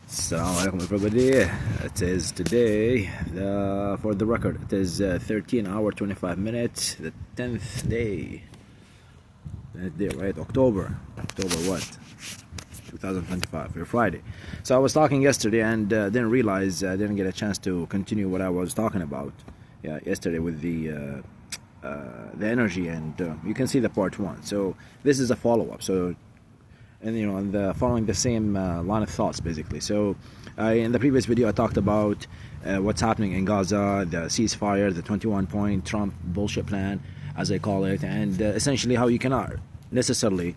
Assalamu alaikum everybody. It is today, for the record, it is 13 hour 25 minutes, the 10th day. 10th day, right? October what? 2025, Friday. So I was talking yesterday and didn't realize I didn't get a chance to continue what I was talking about yesterday with the energy, and you can see the part one. So this is a follow-up. So following the same line of thoughts basically. So in the previous video I talked about what's happening in Gaza, the ceasefire, the 21-point Trump bullshit plan as I call it, and essentially how you cannot necessarily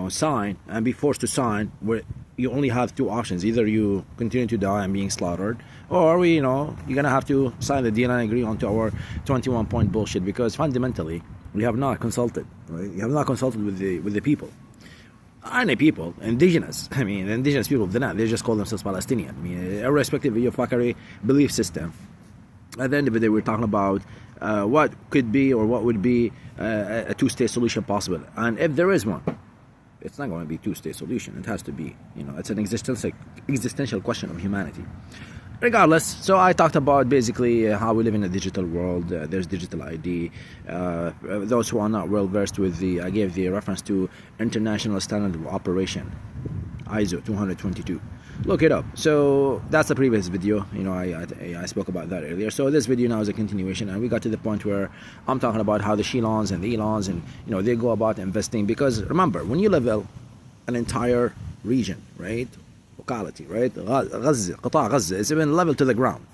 sign and be forced to sign where you only have two options: either you continue to die and being slaughtered, or you're gonna have to sign the deal and agree onto our 21-point bullshit, because fundamentally we have not consulted, right? You have not consulted with the people. Any people, indigenous people of the land, they just call themselves Palestinian. Irrespective of your fuckery belief system, at the end of the day, we're talking about what could be or what would be a two-state solution possible. And if there is one, it's not going to be a two-state solution. It has to be, it's an existential question of humanity. Regardless, so I talked about basically how we live in a digital world. There's digital ID. Those who are not well versed with I gave the reference to International Standard of Operation, ISO 222. Look it up. So that's the previous video. I spoke about that earlier. So this video now is a continuation, and we got to the point where I'm talking about how the Shilons and the Elons and they go about investing. Because remember, when you level an entire region, right? Locality, right? Gaza, it's even level to the ground.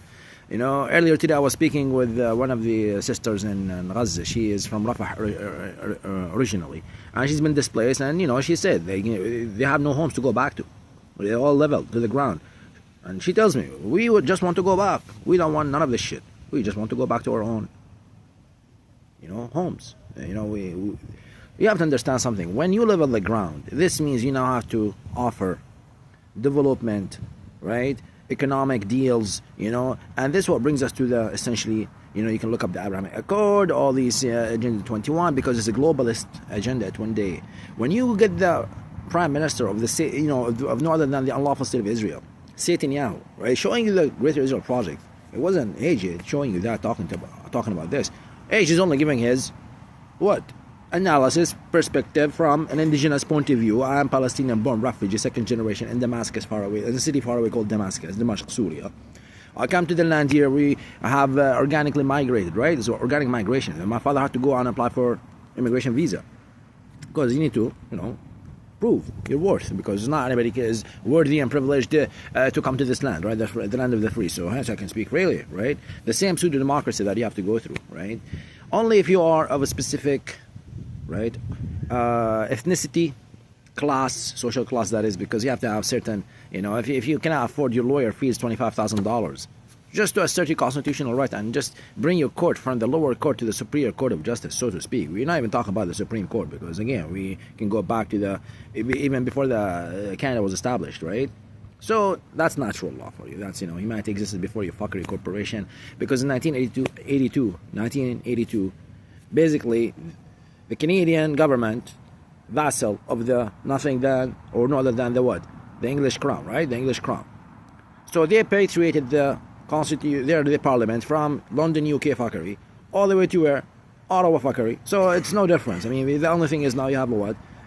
Earlier today I was speaking with one of the sisters in Gaza. She is from Rafah originally, and she's been displaced, and she said they have no homes to go back to. They're all level to the ground, and she tells me, we would just want to go back. We don't want none of this shit. We just want to go back to our own homes. You have to understand something. When you level the ground, this means you now have to offer development, right? Economic deals, and this is what brings us to the essentially, you can look up the Abrahamic Accord, all these Agenda 21, because it's a globalist agenda at one day. When you get the Prime Minister of the state, of no other than the unlawful state of Israel, Netanyahu, right, showing you the Greater Israel Project. It wasn't AJ showing you that, talking about this. AJ is only giving his analysis perspective from an indigenous point of view. I am Palestinian born refugee, second generation in Damascus, far away, in a city far away called Damascus, Damascus, Syria. I come to the land here. We have organically migrated, right? So organic migration. And my father had to go and apply for immigration visa, because you need to, prove your worth, because not anybody is worthy and privileged to come to this land, right? The land of the free. So hence I can speak freely, right? The same pseudo democracy that you have to go through, right? Only if you are of a specific, right, ethnicity, class, social class, that is, because you have to have certain, if you cannot afford your lawyer fees $25,000 just to assert your constitutional right and just bring your court from the lower court to the superior court of justice, so to speak. We're not even talking about the Supreme Court, because again, we can go back to even before the Canada was established, right? So that's natural law for you. That's, humanity existed before your fuckery corporation, because in 1982, basically, the Canadian government, vassal of the nothing than or no other than the English crown, right? The English crown. So they patriated the the parliament from London, UK fuckery, all the way to where? Ottawa fuckery. So it's no difference. The only thing is now you have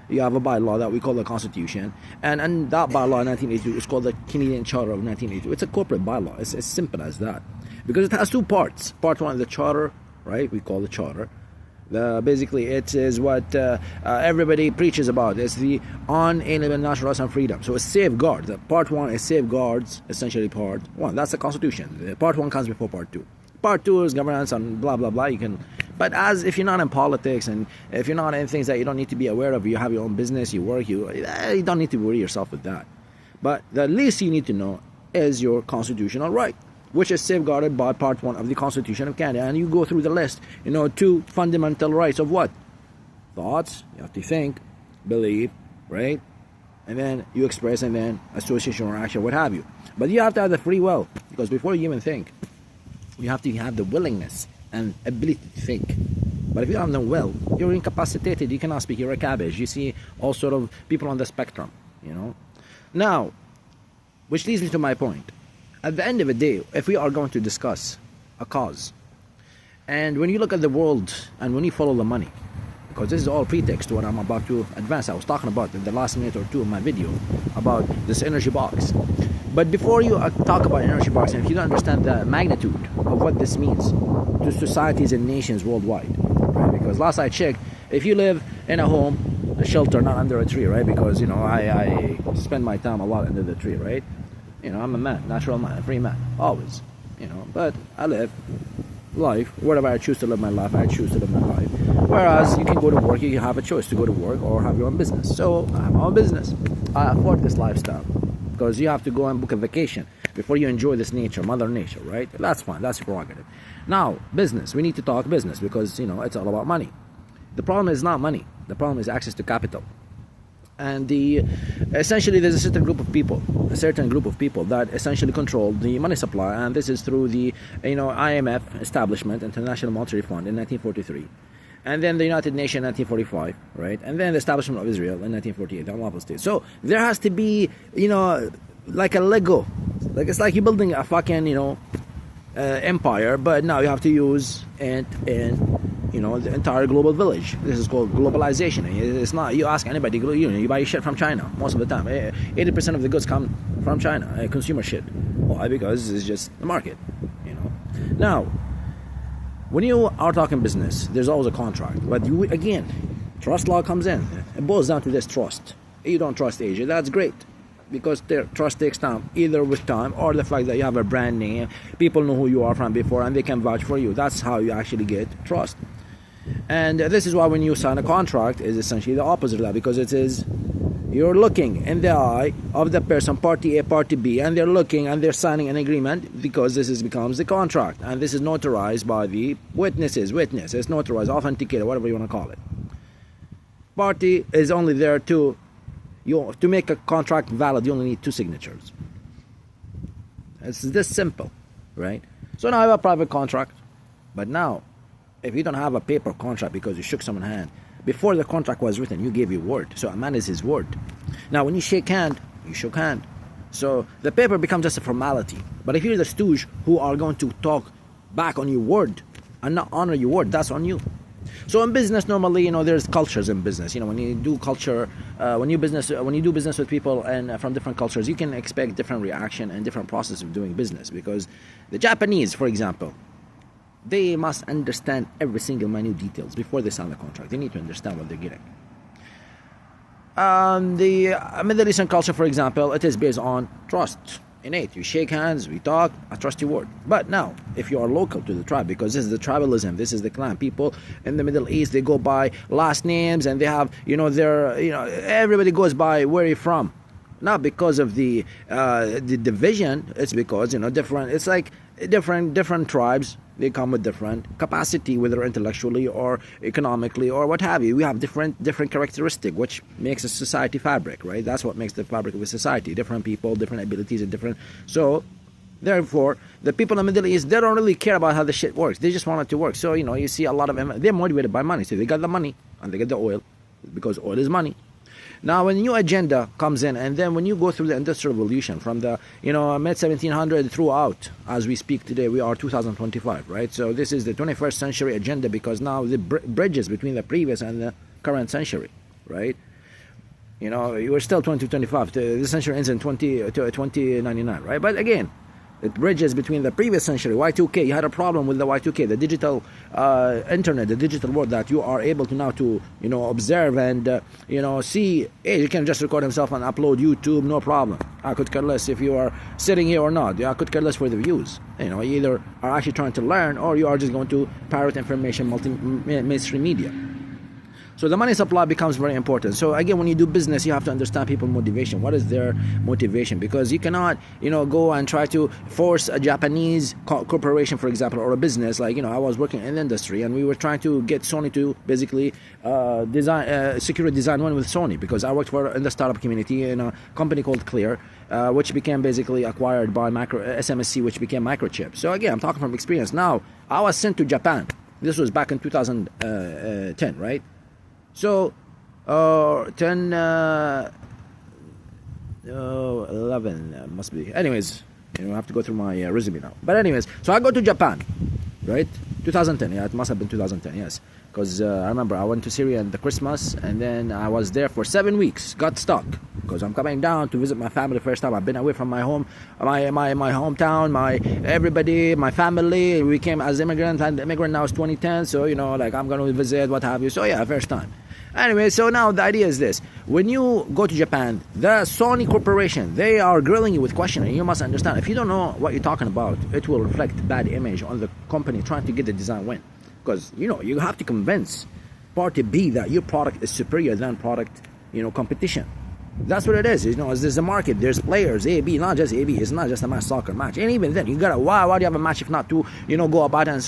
you have a bylaw that we call the Constitution, and that bylaw in 1982 is called the Canadian Charter of 1982. It's a corporate bylaw. It's as simple as that, because it has two parts. Part one, the charter, right? We call the charter. Basically, it is what everybody preaches about. It's the unalienable natural rights and freedom. So it's safeguards. Part one is safeguards, essentially part one. That's the Constitution. Part one comes before part two. Part two is governance and blah, blah, blah. But if you're not in politics, and if you're not in things that you don't need to be aware of, you have your own business, you work, you don't need to worry yourself with that. But the least you need to know is your constitutional right, which is safeguarded by Part 1 of the Constitution of Canada. And you go through the list, two fundamental rights of what? Thoughts, you have to think, believe, right? And then you express, and then association or action, what have you. But you have to have the free will, because before you even think, you have to have the willingness and ability to think. But if you have no will, you're incapacitated, you cannot speak, you're a cabbage. You see all sort of people on the spectrum, Now, Which leads me to my point. At the end of the day, if we are going to discuss a cause, and when you look at the world and when you follow the money, because this is all pretext to what I'm about to advance. I was talking about in the last minute or two of my video about this energy box. But before you talk about energy box, and if you don't understand the magnitude of what this means to societies and nations worldwide, right? Because last I checked, if you live in a home, a shelter, not under a tree, right? Because, you know, I spend my time a lot under the tree, right? You know, I'm a man, natural man, a free man, always, you know. But I live life, wherever I choose to live my life, I choose to live my life. Whereas you can go to work, you can have a choice to go to work or have your own business. So I have my own business. I afford this lifestyle because you have to go and book a vacation before you enjoy this nature, mother nature, right? That's fine, that's your prerogative. Now, business, we need to talk business because, you know, it's all about money. The problem is not money. The problem is access to capital. And essentially there's a certain group of people that essentially control the money supply, and this is through the, you know, IMF establishment, International Monetary Fund, in 1943, and then the United Nations in 1945, right, and then the establishment of Israel in 1948, the W'ARiElLian state. So there has to be, you know, like a Lego, like it's like you're building a fucking, you know, empire, but now you have to use it in, you know, the entire global village. This is called globalization. It's not, you ask anybody, you buy shit from China most of the time. 80% of the goods come from China, consumer shit. Why? Because it's just the market, you know. Now, when you are talking business, there's always a contract. But you, again, trust law comes in. It boils down to this trust. You don't trust Asia, that's great. Because their trust takes time, either with time or the fact that you have a brand name, people know who you are from before and they can vouch for you. That's how you actually get trust. And this is why when you sign a contract, is essentially the opposite of that, because it is, you're looking in the eye of the person, party A, party B, and they're looking and they're signing an agreement, because this becomes the contract, and this is notarized by the witness, it's notarized, authenticated, whatever you want to call it. Party is only there to make a contract valid, you only need 2 signatures. It's this simple, right? So now I have a private contract, but now, if you don't have a paper contract because you shook someone's hand, before the contract was written, you gave your word. So a man is his word. Now, when you shake hand, you shook hand. So the paper becomes just a formality. But if you're the stooge who are going to talk back on your word and not honor your word, that's on you. So in business, normally, you know, there's cultures in business. You know, when you do culture, when you do business with people and from different cultures, you can expect different reaction and different process of doing business. Because the Japanese, for example, they must understand every single minute details before they sign the contract. They need to understand what they're getting. The Middle Eastern culture, for example, it is based on trust. Innate. You shake hands, we talk, I trust your word. But now, if you are local to the tribe, because this is the tribalism, this is the clan. People in the Middle East, they go by last names, and they have, you know, everybody goes by where you're from. Not because of the division, it's because, you know, it's like different tribes. They come with different capacity, whether intellectually or economically or what have you. We have different characteristic, which makes a society fabric, right? That's what makes the fabric of a society. Different people, different abilities, and different. So, therefore, the people in the Middle East, they don't really care about how the shit works. They just want it to work. So, you know, you see a lot of them, they're motivated by money. So they got the money and they get the oil because oil is money. Now, when a new agenda comes in, and then when you go through the Industrial Revolution from the, you know, mid-1700 throughout, as we speak today, we are 2025, right? So this is the 21st century agenda, because now the bridges between the previous and the current century, right? You know, we're still 2025. The century ends in 2099, right? But again, it bridges between the previous century, Y2K. You had a problem with the Y2K, the digital internet, the digital world, that you are able to now to, you know, observe and, you know, see. Hey, you can just record himself and upload YouTube, no problem. I could care less if you are sitting here or not. I could care less for the views. You know, you either are actually trying to learn, or you are just going to parrot information, mainstream media. So the money supply becomes very important. So again, when you do business, you have to understand people's motivation. What is their motivation? Because you cannot, you know, go and try to force a Japanese corporation, for example, or a business. Like, you know, I was working in the industry, and we were trying to get Sony to basically secure design one with Sony, because I worked in the startup community in a company called Clear, which became basically acquired by SMSC, which became Microchip. So again, I'm talking from experience. Now, I was sent to Japan. This was back in 2010, right? So, 11 must be. Anyways, I have to go through my resume now. But anyways, so I go to Japan, right? 2010, yeah, it must have been 2010, yes. Because I remember I went to Syria in the Christmas, and then I was there for 7 weeks, got stuck. Because I'm coming down to visit my family first time. I've been away from my home, my hometown, my everybody, my family. We came as immigrants, and the immigrant now is 2010, so, like I'm going to visit, what have you. So yeah, first time. Anyway, so now the idea is this. When you go to Japan, the Sony Corporation, they are grilling you with questions, and you must understand, if you don't know what you're talking about, it will reflect bad image on the company trying to get the design win. Because, you have to convince party B that your product is superior than product, competition. That's what it is. There's a market, there's players, A, B, not just A, B. It's not just a match, soccer match. And even then, you gotta, why do you have a match if not to, go about and,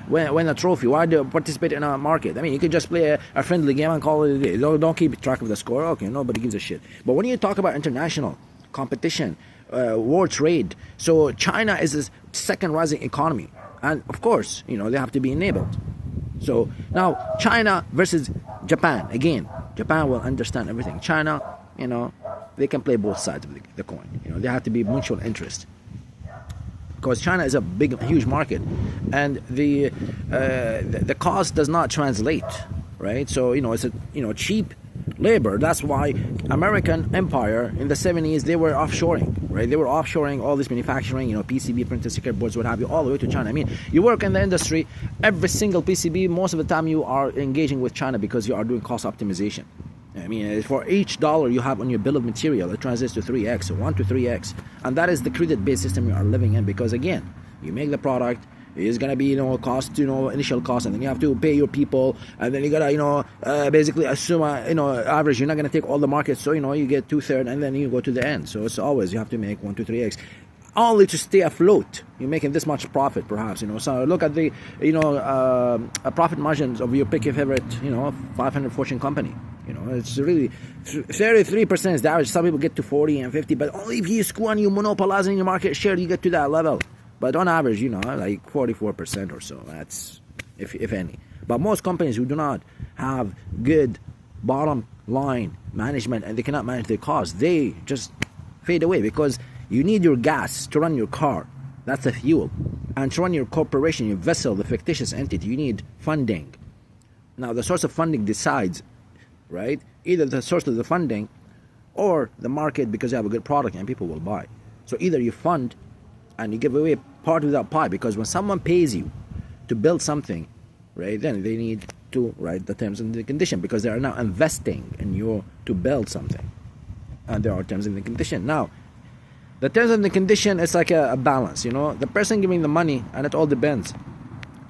win a trophy? Why do you participate in a market? I mean, you could just play a friendly game and call it a day. Don't keep track of the score. Okay, nobody gives a shit. But when you talk about international competition, world trade, so China is the second rising economy. And of course, they have to be enabled. So now, China versus Japan. Again, Japan will understand everything. China, they can play both sides of the coin. They have to be mutual interest. Because China is a huge market, and the cost does not translate, right? So it's a cheap labor. That's why American empire in the 70s, they were offshoring, right? They were offshoring all this manufacturing, PCB, printed circuit boards, what have you, all the way to China. I mean, you work in the industry, every single PCB, most of the time you are engaging with China because you are doing cost optimization. I mean, for each dollar you have on your bill of material, it translates to 3x, so 1 to 3x. And that is the credit-based system you are living in, because again, you make the product, it's gonna be, cost, initial cost, and then you have to pay your people, and then you gotta, basically assume, average. You're not gonna take all the markets, so, you get 2/3, and then you go to the end. So it's always, you have to make 1 to 3x. Only to stay afloat. You're making this much profit, perhaps, So look at the, profit margins of your pick your favorite, 500 Fortune company. It's really 33% is the average. Some people get to 40 and 50, but only if you squeeze and you monopolizing your market share, you get to that level. But on average, like 44% or so. That's if any. But most companies who do not have good bottom line management and they cannot manage their costs, they just fade away, because you need your gas to run your car. That's the fuel. And to run your corporation, your vessel, the fictitious entity, you need funding. Now, the source of funding decides, right? Either the source of the funding or the market, because you have a good product and people will buy. So either you fund and you give away part of that pie, because when someone pays you to build something, right, then they need to write the terms and the condition, because they are now investing in you to build something. And there are terms and the condition. Now, the terms and the condition is like a balance, The person giving the money, and it all depends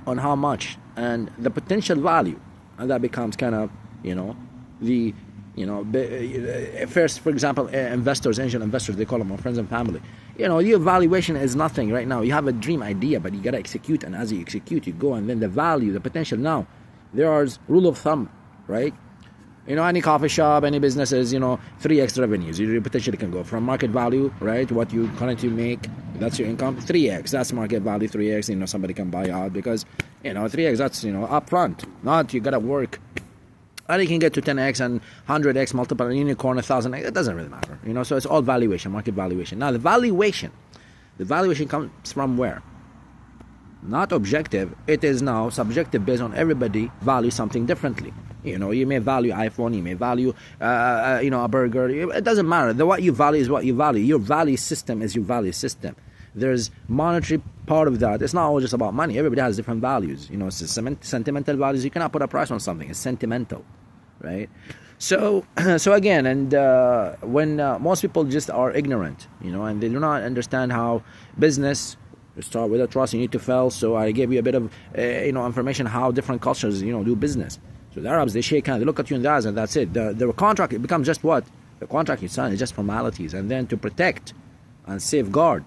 on how much and the potential value. And that becomes kind of, first, for example, investors, angel investors, they call them our friends and family. Your valuation is nothing right now. You have a dream idea, but you got to execute. And as you execute, you go, and then the value, the potential. Now, there is rule of thumb, right? Any coffee shop, any businesses, 3x revenues. You potentially can go from market value, right? What you currently make, that's your income, 3x. That's market value, 3x. Somebody can buy out because, 3x, that's, upfront. Not you got to work. And you can get to 10x and 100x multiple, and unicorn, 1,000x. It doesn't really matter, So it's all valuation, market valuation. Now, the valuation comes from where? Not objective. It is now subjective, based on everybody value something differently. You may value iPhone, you may value, a burger. It doesn't matter. What you value is what you value. Your value system is your value system. There's monetary part of that. It's not all just about money. Everybody has different values. It's sentimental values. You cannot put a price on something. It's sentimental, right? So again, and when most people just are ignorant, and they do not understand how business. You start with a trust, you need to fail. So I gave you a bit of, information how different cultures, do business. So the Arabs, they shake hands, they look at you in the eyes, and that's it. The contract, it becomes just what? The contract you sign is just formalities. And then to protect and safeguard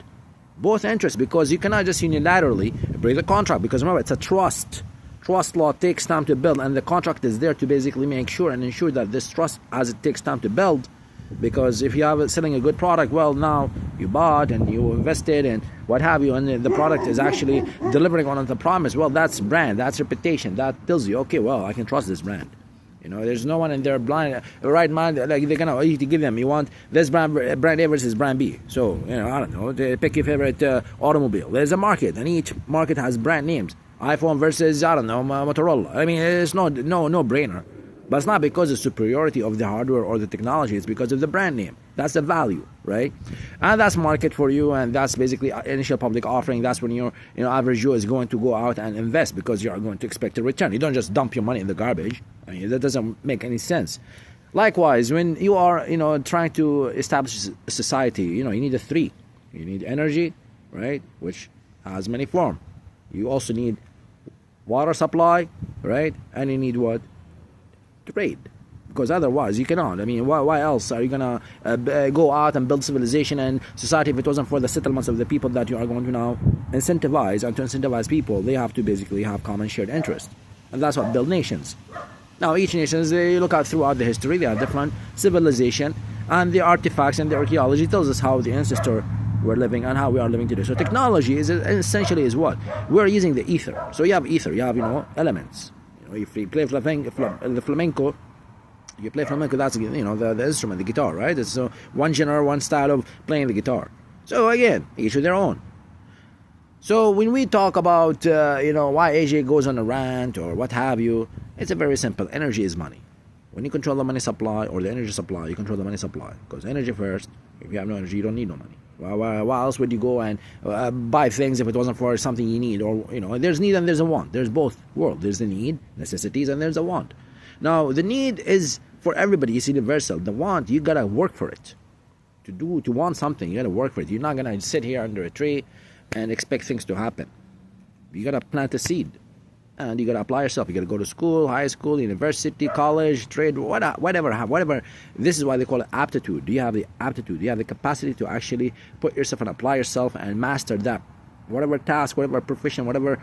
both interests, because you cannot just unilaterally break the contract, because remember, it's a trust. Trust law takes time to build, and the contract is there to basically make sure and ensure that this trust, as it takes time to build, because if you have selling a good product, well, now you bought and you invested and what have you, and the product is actually delivering on the promise, well, that's brand, that's reputation, that tells you, okay, well, I can trust this brand. You know, there's no one in their blind right mind like they're gonna you to give them. You want this brand A versus brand B. So you know, I don't know. They pick your favorite automobile. There's a market, and each market has brand names. iPhone versus I don't know Motorola. I mean, it's no brainer. But it's not because of superiority of the hardware or the technology. It's because of the brand name. That's the value, right? And that's market for you, and that's basically initial public offering. That's when your average Joe is going to go out and invest because you are going to expect a return. You don't just dump your money in the garbage. I mean, that doesn't make any sense. Likewise, when you are trying to establish a society, you need a three. You need energy, right, which has many forms. You also need water supply, right, and you need what? Trade, because otherwise you cannot. I mean, why else are you gonna go out and build civilization and society if it wasn't for the settlements of the people that you are going to now incentivize? And to incentivize people, they have to basically have common shared interest, and that's what build nations. Now, each nation, they look out throughout the history, they are different civilization, and the artifacts and the archaeology tells us how the ancestor were living and how we are living today. So technology is essentially what we're using the ether. So you have ether, you have elements. If you play flamenco, that's the instrument, the guitar, right? It's one genre, one style of playing the guitar. So again, each of their own. So when we talk about why AJ goes on a rant or what have you, it's a very simple. Energy is money. When you control the money supply or the energy supply, you control the money supply, because energy first. If you have no energy, you don't need no money. Why else would you go and buy things if it wasn't for something you need? Or there's need and there's a want. There's both worlds. There's the need, necessities, and there's a want. Now the need is for everybody. It's universal. The want, you gotta work for it. To want something, you gotta work for it. You're not gonna sit here under a tree and expect things to happen. You gotta plant a seed, and you gotta apply yourself. You gotta go to school, high school, university, college, trade, whatever. This is why they call it aptitude. Do you have the aptitude? Do you have the capacity to actually put yourself and apply yourself and master that, whatever task, whatever profession, whatever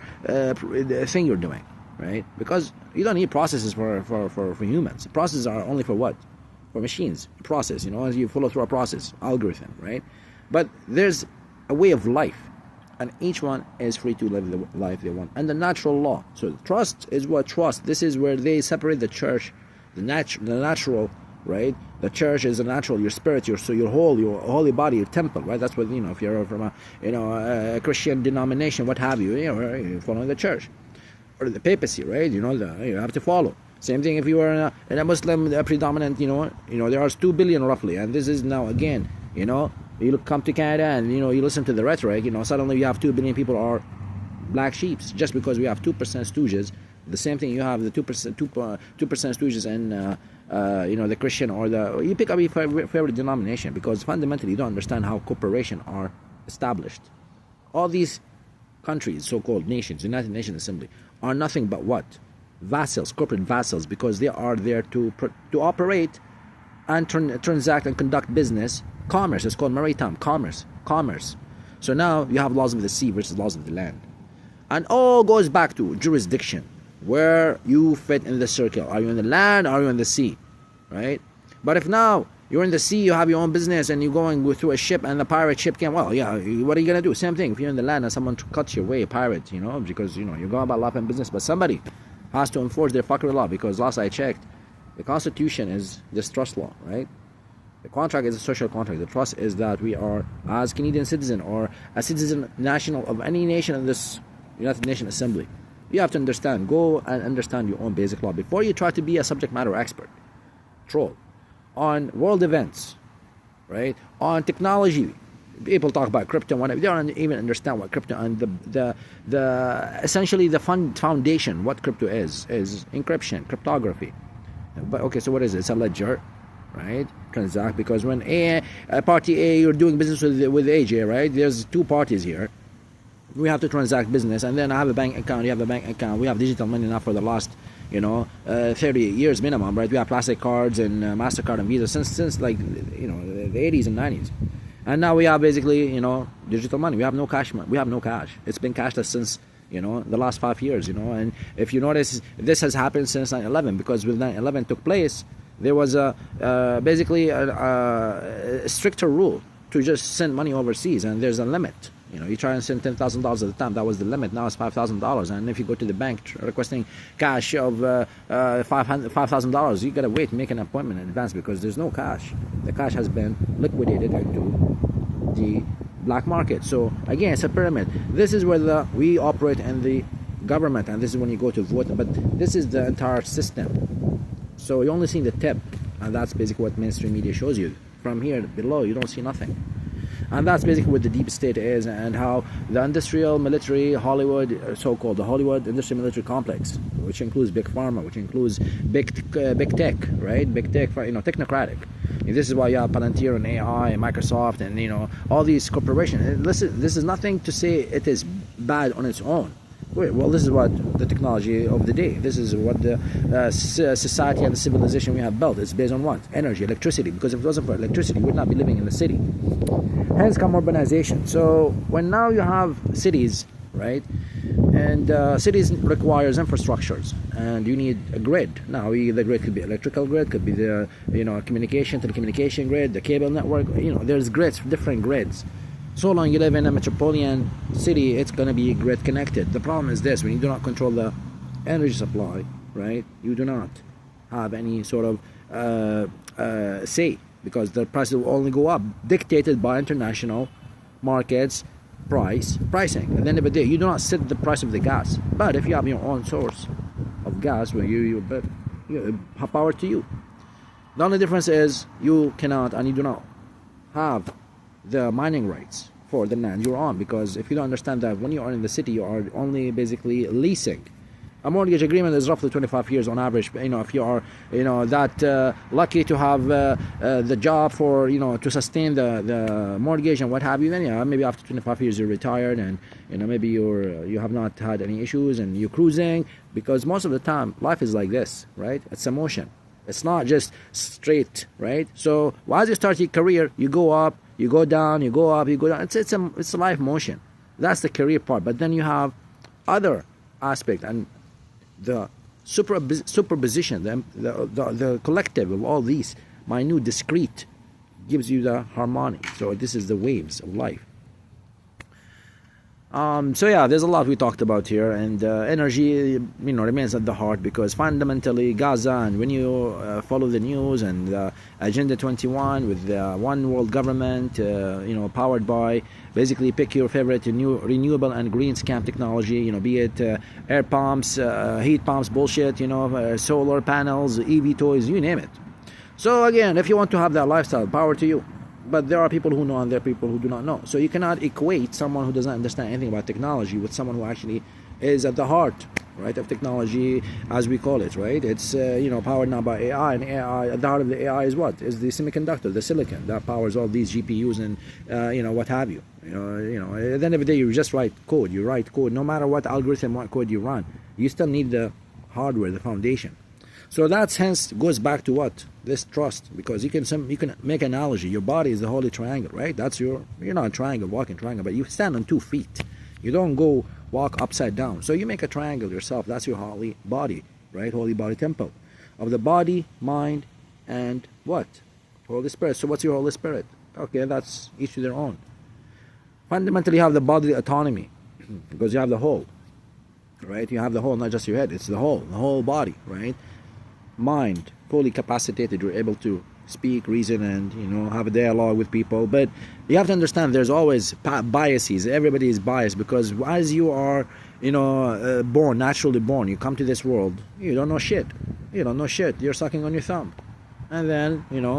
thing you're doing, right? Because you don't need processes for humans. Processes are only for what? For machines. Process, as you follow through a process, algorithm, right? But there's a way of life. And each one is free to live the life they want. And the natural law. So trust is what trust. This is where they separate the church, the natural, right? The church is the natural, your spirit, your holy body, your temple, right? That's what, if you're from a Christian denomination, what have you, you're following the church. Or the papacy, right? You have to follow. Same thing if you are in a Muslim predominant, there are 2 billion roughly. And this is now again, you come to Canada and you listen to the rhetoric. Suddenly you have 2 billion people are black sheeps just because we have 2% stooges. The same thing you have the 2% stooges and the Christian or you pick up your favorite denomination, because fundamentally you don't understand how corporations are established. All these countries, so-called nations, United Nations Assembly, are nothing but what? Vassals, corporate vassals, because they are there to operate and transact and conduct business. Commerce, it's called maritime commerce. So now you have laws of the sea versus laws of the land. And all goes back to jurisdiction, where you fit in the circle. Are you in the land, are you in the sea, right? But if now you're in the sea, you have your own business, and you're going through a ship, and the pirate ship came, what are you going to do? Same thing, if you're in the land and someone cuts your way, a pirate, because, you're going about life and business, but somebody has to enforce their fuckery law, because last I checked, the Constitution is this trust law, right? The contract is a social contract. The trust is that we are, as Canadian citizen or a citizen national of any nation in this United Nations Assembly, you have to go and understand your own basic law before you try to be a subject matter expert. Troll. On world events, right? On technology. People talk about crypto, they don't even understand what crypto and the essentially the foundation, what crypto is encryption, cryptography. But okay, so what is it? It's a ledger, right? Transact, because when party A, you're doing business with AJ, right? There's two parties here. We have to transact business, and then I have a bank account, you have a bank account. We have digital money now for the last 30 years minimum, right? We have plastic cards and MasterCard and Visa since like the 80s and 90s. And now we have basically digital money. We have no cash. We have no cash. It's been cashless since the last 5 years. And if you notice, this has happened since 9/11, because when 9/11 took place, there was basically a stricter rule to just send money overseas, and there's a limit. You try and send $10,000 at a time. That was the limit. Now it's $5,000. And if you go to the bank requesting cash of $5,000, you gotta wait, make an appointment in advance because there's no cash. The cash has been liquidated into the black market. So again, it's a pyramid. This is where we operate in the government, and this is when you go to vote. But this is the entire system. So you only see the tip, and that's basically what mainstream media shows you. From here below, you don't see nothing. And that's basically what the deep state is, and how the industrial military Hollywood, so-called the Hollywood industrial military complex, which includes big pharma, which includes big tech, right? Big tech, technocratic. And this is why you have Palantir and AI and Microsoft and all these corporations. Listen, this is nothing to say it is bad on its own. Well, this is what the technology of the day. This is what the society and the civilization we have built. It's based on what? Energy, electricity. Because if it wasn't for electricity, we would not be living in the city. Hence come urbanization. So when now you have cities, right? And cities requires infrastructures, and you need a grid. Now the grid could be electrical grid, could be the telecommunication grid, the cable network. There's grids, different grids. So long you live in a metropolitan city, it's going to be grid connected. The problem is this: when you do not control the energy supply, right, you do not have any sort of say, because the prices will only go up, dictated by international markets, pricing. At the end of the day, you do not set the price of the gas. But if you have your own source of gas, where you have power to you. The only difference is you cannot and you do not have the mining rights for the land you're on, because if you don't understand that when you are in the city, you are only basically leasing. A mortgage agreement is roughly 25 years on average. If you are that lucky to have the job for to sustain the mortgage and what have you, then maybe after 25 years you're retired, and maybe you have not had any issues and you're cruising, because most of the time life is like this, right? It's a motion. It's not just straight, right? So as you start your career, you go up, you go down, you go up, you go down. It's a life motion. That's the career part. But then you have other aspect, and the superposition, the collective of all these minute, discrete, gives you the harmony. So this is the waves of life. So yeah, there's a lot we talked about here, and energy, remains at the heart, because fundamentally Gaza, and when you follow the news and Agenda 21 with the one world government, powered by basically pick your favorite new renewable and green scam technology, be it air pumps, heat pumps, bullshit, solar panels, EV toys, you name it. So again, if you want to have that lifestyle, power to you. But there are people who know and there are people who do not know. So you cannot equate someone who doesn't understand anything about technology with someone who actually is at the heart, right, of technology, as we call it, right? It's powered now by AI, and AI, at the heart of the AI is what? Is the semiconductor, the silicon that powers all these GPUs and what have you. At the end of the day, you just write code. You write code, no matter what algorithm, what code you run. You still need the hardware, the foundation. So that hence goes back to what? This trust, because you can make an analogy. Your body is the holy triangle, right? You're not a triangle, walking triangle, but you stand on 2 feet. You don't go walk upside down. So you make a triangle yourself. That's your holy body, right? Holy body temple of the body, mind, and what? Holy Spirit. So what's your Holy Spirit? Okay, that's each to their own. Fundamentally, you have the bodily autonomy, because you have the whole, right? You have the whole, not just your head. It's the whole body, right? Mind fully capacitated, you're able to speak, reason, and have a dialogue with people. But you have to understand there's always biases. Everybody is biased, because as you are born, naturally born, you come to this world, you don't know shit. You're sucking on your thumb, and then